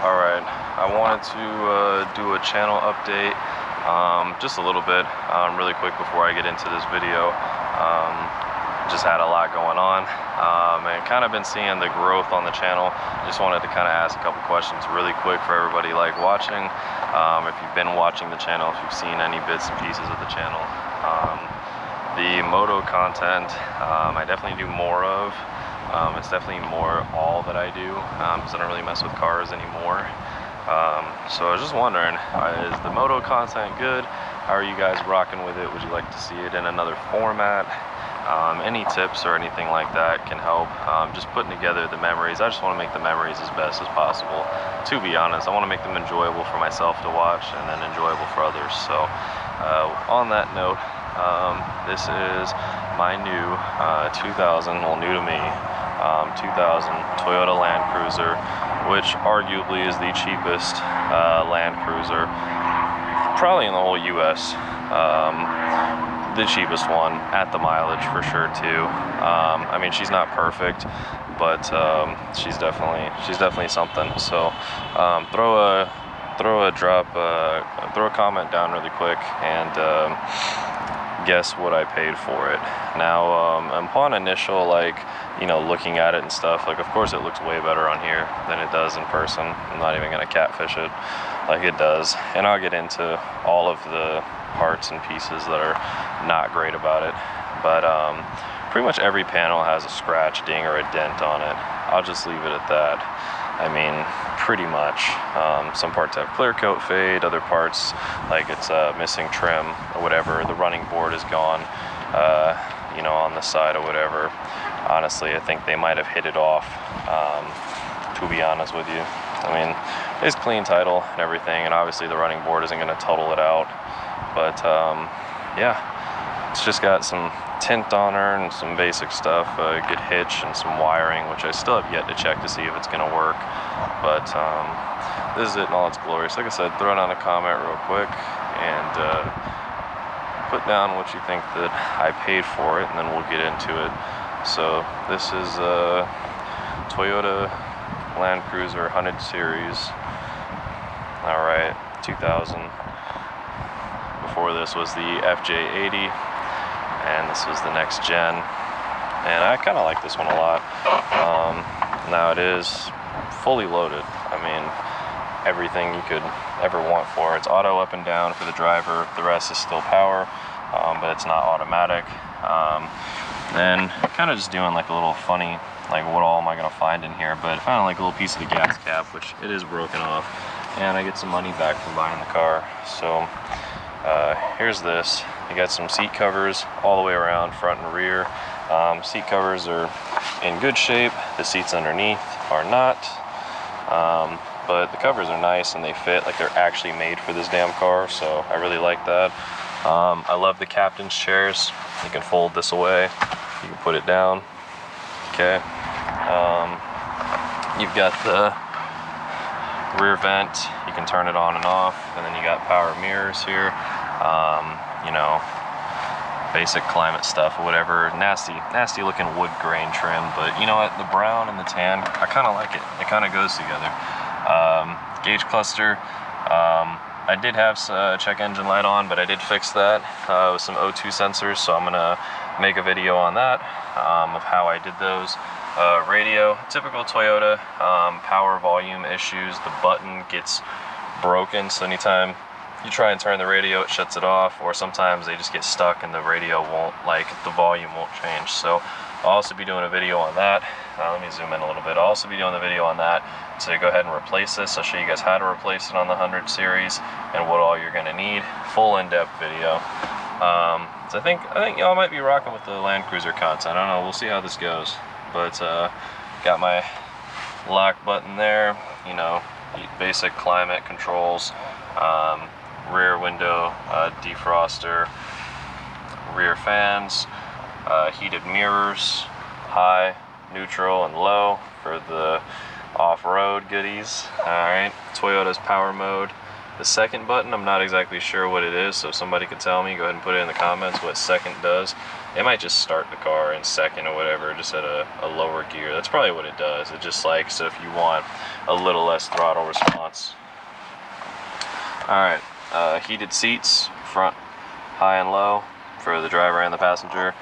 Alright, I wanted to do a channel update, just a little bit, really quick before I get into this video. Just had a lot going on, and kind of been seeing the growth on the channel. Just wanted to kind of ask a couple questions really quick for everybody like watching. If you've been watching the channel, if you've seen any bits and pieces of the channel. The moto content, I definitely do more of. It's definitely more all that I do, because I don't really mess with cars anymore. So I was just wondering, is the moto content good? How are you guys rocking with it? Would you like to see it in another format? Any tips or anything like that can help. Just putting together the memories. I just want to make the memories as best as possible. To be honest, I want to make them enjoyable for myself to watch and then enjoyable for others. So on that note, this is my new 2000, well, new to me, 2000 Toyota Land Cruiser, which arguably is the cheapest Land Cruiser probably in the whole US. The cheapest one at the mileage for sure too. I mean, she's not perfect, but she's definitely something. So throw a comment down really quick and guess what I paid for it. Now, upon initial, like, you know, looking at it and stuff, like, of course it looks way better on here than it does in person. I'm not even gonna catfish it like it does, and I'll get into all of the parts and pieces that are not great about it. But pretty much every panel has a scratch, ding, or a dent on it. I'll just leave it at that. I mean, pretty much. Some parts have clear coat fade, other parts, like it's missing trim or whatever. The running board is gone, you know, on the side or whatever. Honestly, I think they might have hit it off, to be honest with you. I mean, it's clean title and everything, and obviously the running board isn't going to total it out. But yeah, it's just got some tint on her and some basic stuff, a good hitch and some wiring, which I still have yet to check to see if it's going to work. But this is it in all its glory. So like I said, throw down a comment real quick and put down what you think that I paid for it, and then we'll get into it. So this is Toyota Land Cruiser 100 series. Alright, 2000. Before this was the FJ80, and this was the next gen, and I kind of like this one a lot. Now it is fully loaded. I mean, everything you could ever want for it. It's auto up and down for the driver. The rest is still power, but it's not automatic. Then kind of just doing like a little funny, like what all am I gonna find in here? But I found like a little piece of the gas cap, which it is broken off, and I get some money back from buying the car. So here's this. You got some seat covers all the way around, front and rear. Seat covers are in good shape. The seats underneath are not, but the covers are nice and they fit, like they're actually made for this damn car, so I really like that. I love the captain's chairs. You can fold this away, you can put it down. Okay. You've got the rear vent, you can turn it on and off, and then you got power mirrors here. You know, basic climate stuff or whatever. Nasty looking wood grain trim, but you know what, the brown and the tan, I kind of like it. It kind of goes together. Gauge cluster, I did have a check engine light on, but I did fix that with some O2 sensors, so I'm gonna make a video on that, of how I did those. Radio, typical Toyota, power volume issues. The button gets broken, so anytime you try and turn the radio, it shuts it off, or sometimes they just get stuck and the radio won't, like, the volume won't change. So I'll also be doing a video on that. Let me zoom in a little bit. I'll also be doing the video on that to go ahead and replace this. I'll show you guys how to replace it on the 100 series and what all you're gonna need. Full in-depth video. So I think y'all might be rocking with the Land Cruiser content. I don't know, we'll see how this goes. But got my lock button there, you know, basic climate controls, rear window defroster, rear fans, heated mirrors, high, neutral, and low for the off-road goodies. Alright, Toyota's power mode. The second button, I'm not exactly sure what it is, so if somebody could tell me, go ahead and put it in the comments what second does. It might just start the car in second or whatever, just at a lower gear. That's probably what it does. It just like, so if you want a little less throttle response. Alright, heated seats, front high and low for the driver and the passenger.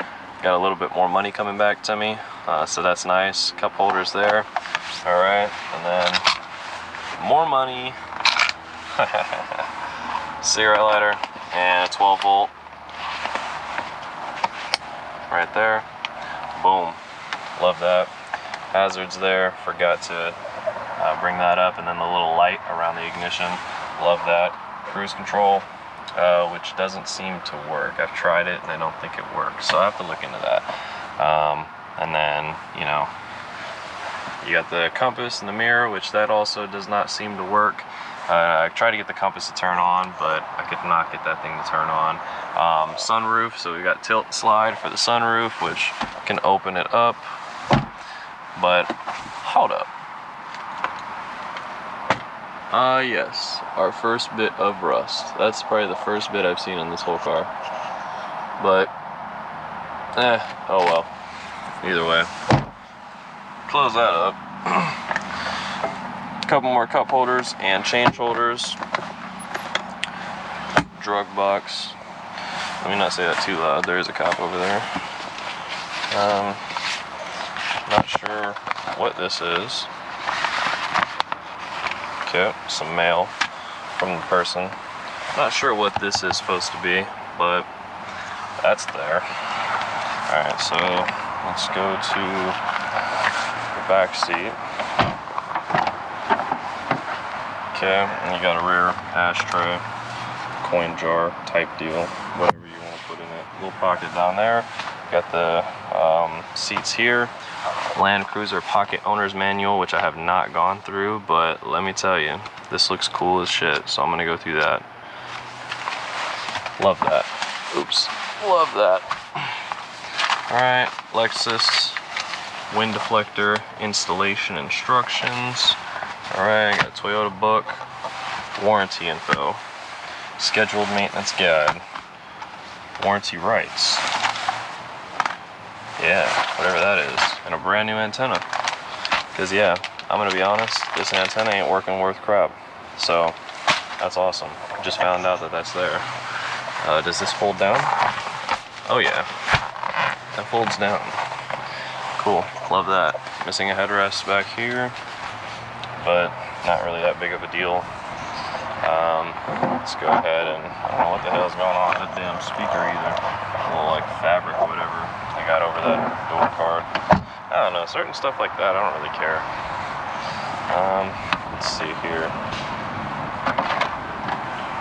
Got a little bit more money coming back to me, so that's nice. Cup holders there. Alright, and then more money. Cigarette lighter and a 12 volt right there. Boom, love that. Hazards there, forgot to bring that up, and then the little light around the ignition, love that. Cruise control, which doesn't seem to work. I've tried it and I don't think it works, so I have to look into that. And then, you know, you got the compass and the mirror, which that also does not seem to work. I tried to get the compass to turn on, but I could not get that thing to turn on. Sunroof, so we got tilt and slide for the sunroof, which can open it up. But hold up. Yes, our first bit of rust. That's probably the first bit I've seen in this whole car. But, oh well. Either way. Close that up. Couple more cup holders and change holders. Drug box. Let me not say that too loud. There is a cop over there. Not sure what this is. Okay, some mail from the person. Not sure what this is supposed to be, but that's there. Alright, so let's go to the back seat. Okay, and you got a rear ashtray, coin jar type deal, whatever you want to put in it. Little pocket down there. Got the seats here. Land Cruiser Pocket Owner's Manual, which I have not gone through, but let me tell you, this looks cool as shit, so I'm gonna go through that. Love that. Oops. Love that. Alright, Lexus wind deflector installation instructions. Alright, got a Toyota book, warranty info, scheduled maintenance guide, warranty rights. Yeah, whatever that is. And a brand new antenna. Because yeah, I'm gonna be honest, this antenna ain't working worth crap. So, that's awesome. Just found out that that's there. Does this fold down? Oh yeah, that folds down. Cool, love that. Missing a headrest back here, but not really that big of a deal. Let's go ahead and, I don't know what the hell's going on with that damn speaker either. A little like fabric or whatever I got over that door card. I don't know, certain stuff like that, I don't really care. Let's see here.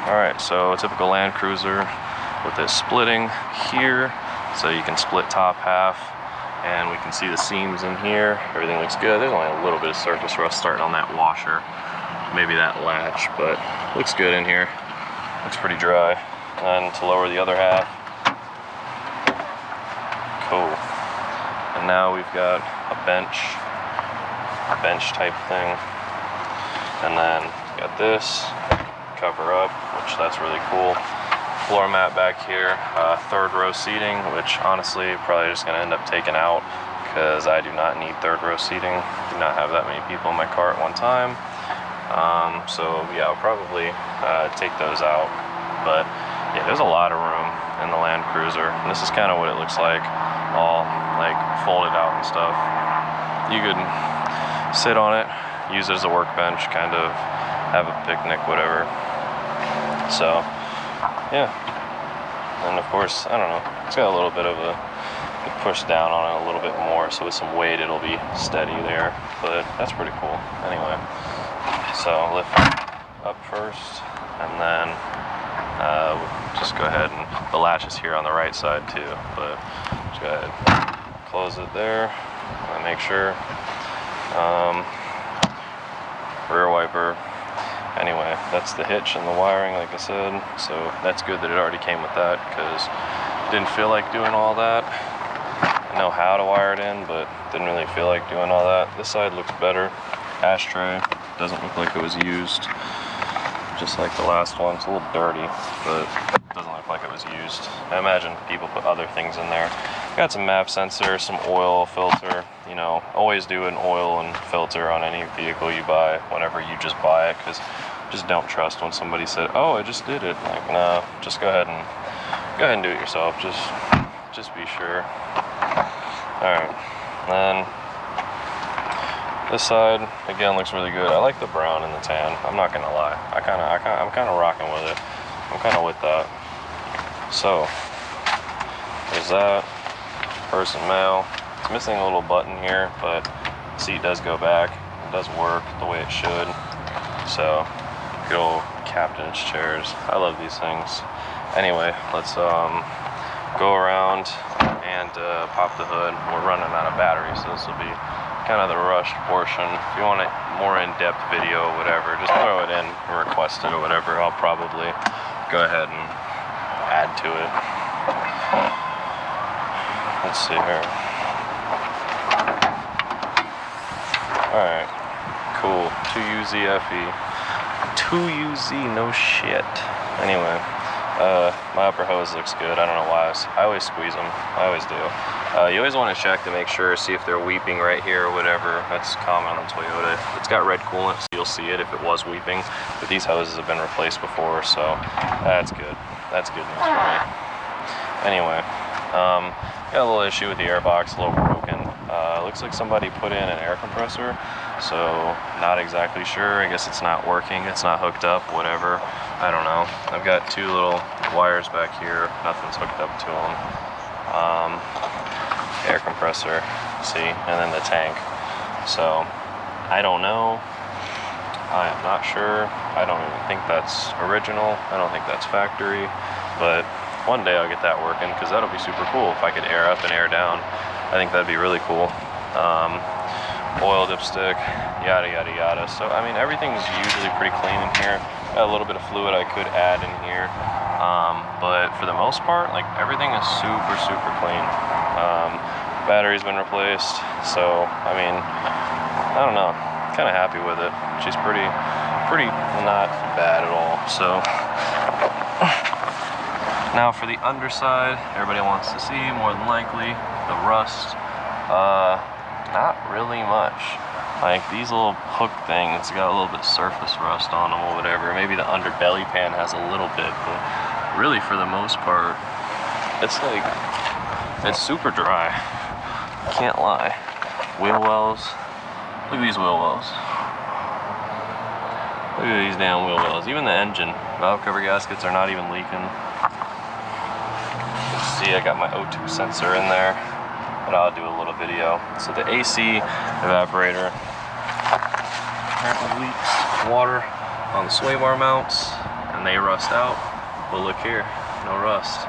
Alright, so typical Land Cruiser with this splitting here, so you can split top half, and we can see the seams in here. Everything looks good. There's only a little bit of surface rust starting on that washer, maybe that latch, but looks good in here. Looks pretty dry. And to lower the other half. Cool. And now we've got a bench type thing. And then got this cover up, which that's really cool. Floor mat back here, third row seating, which honestly probably just gonna end up taking out because I do not need third row seating. Do not have that many people in my car at one time. So yeah, I'll probably take those out. But yeah, there's a lot of room in the Land Cruiser. And this is kind of what it looks like, all like folded out and stuff. You could sit on it, use it as a workbench, kind of have a picnic, whatever. So yeah, and of course, I don't know, it's got a little bit of a, you push down on it a little bit more, so with some weight it'll be steady there, but that's pretty cool. Anyway, so lift up first, and then just go ahead, and the latch is here on the right side too, but just go ahead, close it there, and make sure. Rear wiper. Anyway, that's the hitch and the wiring, like I said, so that's good that it already came with that, because didn't feel like doing all that. I know how to wire it in, but didn't really feel like doing all that. This side looks better. Ashtray doesn't look like it was used. just like the last one. It's a little dirty, but it doesn't look like it was used. I imagine people put other things in there. Got some MAP sensor, some oil filter. You know, always do an oil and filter on any vehicle you buy whenever you just buy it, because just don't trust when somebody said, "Oh, I just did it." Like, no, just go ahead and do it yourself. Just be sure. All right, then this side again looks really good. I like the brown and the tan. I'm not gonna lie. I'm kind of rocking with it. I'm kind of with that. So there's that. Person mail. It's missing a little button here, but the seat does go back. It does work the way it should. So good old captain's chairs. I love these things. Anyway, let's go around and pop the hood. We're running out of battery, so this will be kind of the rushed portion. If you want a more in-depth video or whatever, just throw it in or request it or whatever. I'll probably go ahead and add to it. Let's see here. Alright, cool. 2UZFE. 2UZ, no shit. Anyway, my upper hose looks good. I don't know why. I always squeeze them. I always do. You always want to check to make sure, see if they're weeping right here or whatever. That's common on Toyota. It's got red coolant, so you'll see it if it was weeping. But these hoses have been replaced before, so that's good. That's good news for me. Anyway, got a little issue with the airbox, a little broken. Looks like somebody put in an air compressor, so not exactly sure. I guess it's not working. It's not hooked up, whatever. I don't know. I've got two little wires back here. Nothing's hooked up to them. Air compressor, see, and then the tank. So I don't know. I am not sure. I don't even think that's original. I don't think that's factory, but one day I'll get that working, because that'll be super cool if I could air up and air down. I think that'd be really cool. Oil dipstick, yada yada yada. So I mean, everything's usually pretty clean in here. Got a little bit of fluid I could add in here, but for the most part, like, everything is super clean. Battery's been replaced, so I mean, I don't know, kind of happy with it. She's pretty not bad at all. So now for the underside, everybody wants to see, more than likely, the rust. Not really much. Like, these little hook things got a little bit surface rust on them or whatever. Maybe the underbelly pan has a little bit, but really for the most part, it's like, it's super dry. Can't lie. Wheel wells. Look at these wheel wells. Look at these damn wheel wells. Even the engine valve cover gaskets are not even leaking. See, I got my O2 sensor in there, but I'll do a little video. So the AC evaporator apparently leaks water on the sway bar mounts, and they rust out. But look here, no rust.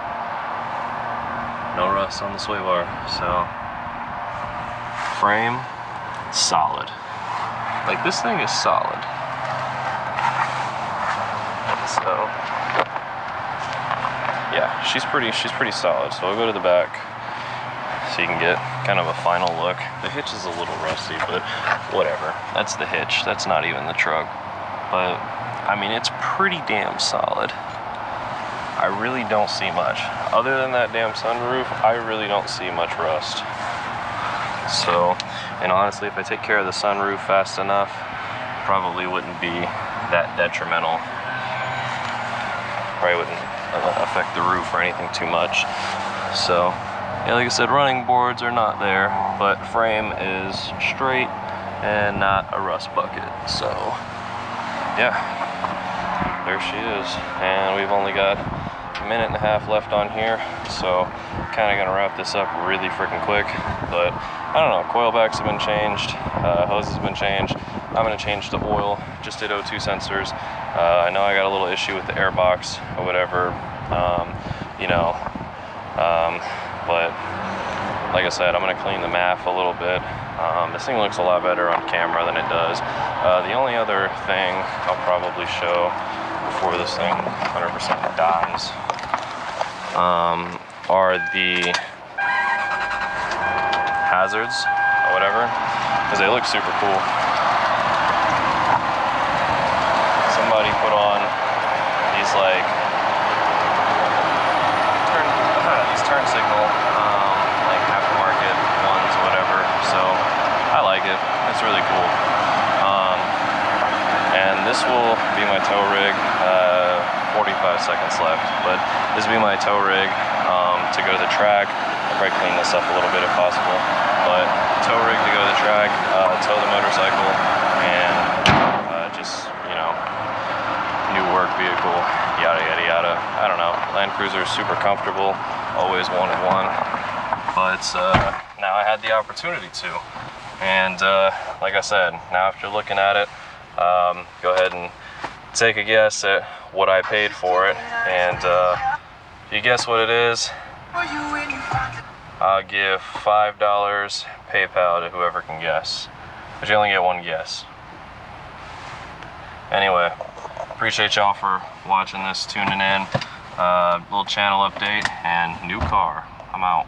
No rust on the sway bar. So frame, solid. Like, this thing is solid. So yeah, she's pretty solid. So we'll go to the back so you can get kind of a final look. The hitch is a little rusty, but whatever. That's the hitch. That's not even the truck. But I mean, it's pretty damn solid. I really don't see much. Other than that damn sunroof, I really don't see much rust. So, and honestly, if I take care of the sunroof fast enough, probably wouldn't be that detrimental. Probably wouldn't affect the roof or anything too much. So yeah, like I said, running boards are not there, but frame is straight and not a rust bucket. So yeah, there she is. And we've only got a minute and a half left on here, so kind of gonna wrap this up really freaking quick. But I don't know, coil backs have been changed, hoses have been changed. I'm gonna change the oil, just did O2 sensors. I know I got a little issue with the air box or whatever, but like I said, I'm gonna clean the MAF a little bit. This thing looks a lot better on camera than it does. The only other thing I'll probably show before this thing 100% dies are the hazards or whatever, because they look super cool. Somebody put on like these turn signal, like aftermarket ones, whatever. So I like it. It's really cool. And this will be my tow rig. 45 seconds left, but this will be my tow rig to go to the track. I'll probably clean this up a little bit if possible, but tow rig to go to the track, tow the motorcycle, and just, you know, new work vehicle, yada yada yada. I don't know. Land Cruiser is super comfortable. Always wanted one, but now I had the opportunity to. And like I said, now after looking at it, go ahead and take a guess at what I paid for it, and if you guess what it is, I'll give $5 PayPal to whoever can guess, but you only get one guess. Anyway, appreciate y'all for watching this, tuning in, little channel update, and new car. I'm out.